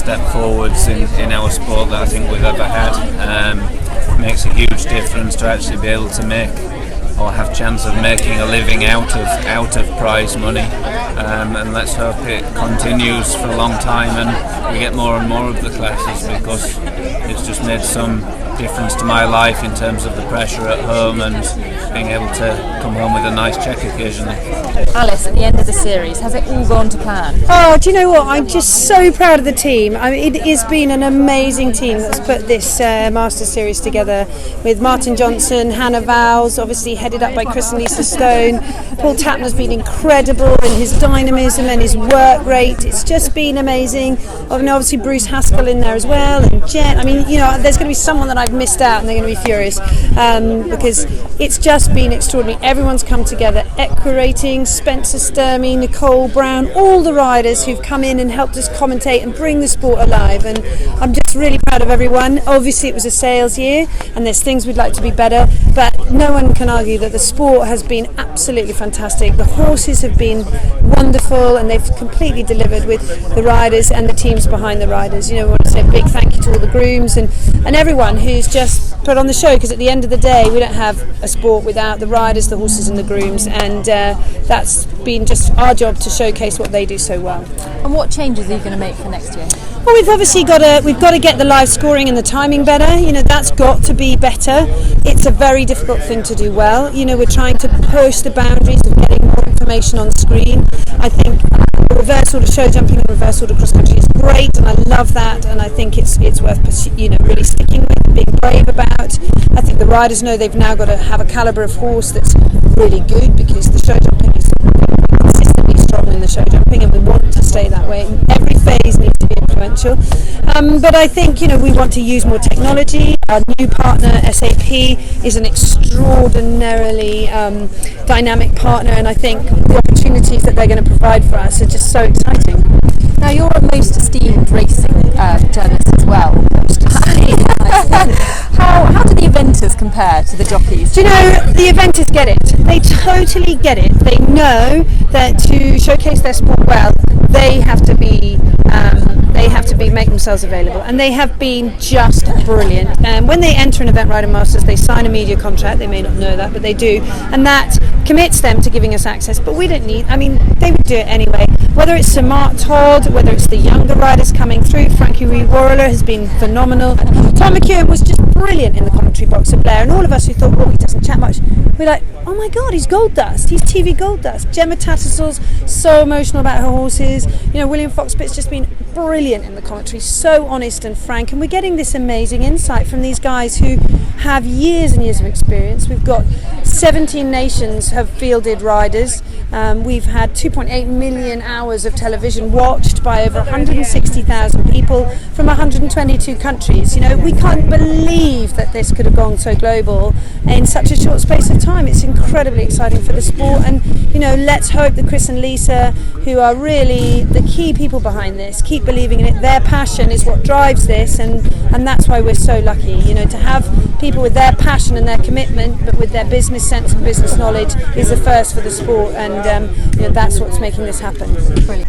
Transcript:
step forwards in our sport that I think we've ever had. Makes a huge difference to actually be able to make or have chance of making a living out of prize money, and let's hope it continues for a long time and we get more and more of the classes, because it's just made some difference to my life in terms of the pressure at home and being able to come home with a nice cheque occasionally. Alice, at the end of the series, has it all gone to plan? Oh, do you know what? I'm just so proud of the team. I mean, it has been an amazing team that's put this Masters series together, with Martin Johnson, Hannah Vowles, obviously headed up by Chris and Lisa Stone. Paul Tapner's been incredible in his dynamism and his work rate. It's just been amazing. And obviously Bruce Haskell in there as well, and Jen. I mean, you know, there's going to be someone that I've missed out and they're going to be furious, because it's just been extraordinary. Everyone's come together. Rating, Spencer Sturmey, Nicole Brown, all the riders who've come in and helped us commentate and bring the sport alive, and I'm just really proud of everyone. Obviously it was a sales year and there's things we'd like to be better, but no one can argue that the sport has been absolutely fantastic. The horses have been wonderful and they've completely delivered with the riders and the teams behind the riders. You know, I want to say a big thank you to all the grooms and everyone who's just put on the show, because at the end of the day we don't have a sport without the riders, the horses and the grooms, and that's been just our job to showcase what they do so well. And what changes are you going to make for next year? Well, we've obviously got to get the live scoring and the timing better. You know, that's got to be better. It's a very difficult thing to do well. You know, we're trying to push the boundaries of getting more information on screen. I think the reverse order show jumping and reverse order cross country is great, and I love that, and I think it's worth really sticking with, being brave about. I think the riders know they've now got to have a calibre of horse that's really good, because the show jumping is consistently strong in the show jumping, and we want to stay that way. Every phase needs to be influential, but I think, you know, we want to use more technology. Our new partner SAP is an extraordinarily dynamic partner, and I think the opportunities that they're going to provide for us are just so exciting. Now, you're a most esteemed racing journalist as well. How do the eventers compare to the jockeys? Do you know, the eventers get it. They totally get it. They know that to showcase their sport well, they have to make themselves available, and they have been just brilliant. When they enter an Event Rider Masters, they sign a media contract. They may not know that, but they do, and that commits them to giving us access. But we don't need. I mean, they would do it anyway. Whether it's Sir Mark Todd, whether it's the younger riders coming through, Frankie Reed-Warreler has been phenomenal. Tom McEwen was just brilliant in the commentary box of Blair, and all of us who thought, oh, he doesn't chat much, we're like, oh my God, he's gold dust. He's TV gold dust. Gemma Tattersall's so emotional about her horses. You know, William Fox-Pitt's just been brilliant in the commentary, so honest and frank, and we're getting this amazing insight from these guys who have years and years of experience. We've got 17 nations have fielded riders. We've had 2.8 million hours of television watched by over 160,000 people from 122 countries. You know, we can't believe that this could have gone so global in such a short space of time. It's incredibly exciting for the sport, and you know, let's hope that Chris and Lisa, who are really the key people behind this, keep believing in it. Their passion is what drives this, and that's why we're so lucky, you know, to have people with their passion and their commitment, but with their business sense and business knowledge, is a first for the sport, and you know, that's what's making this happen. Brilliant.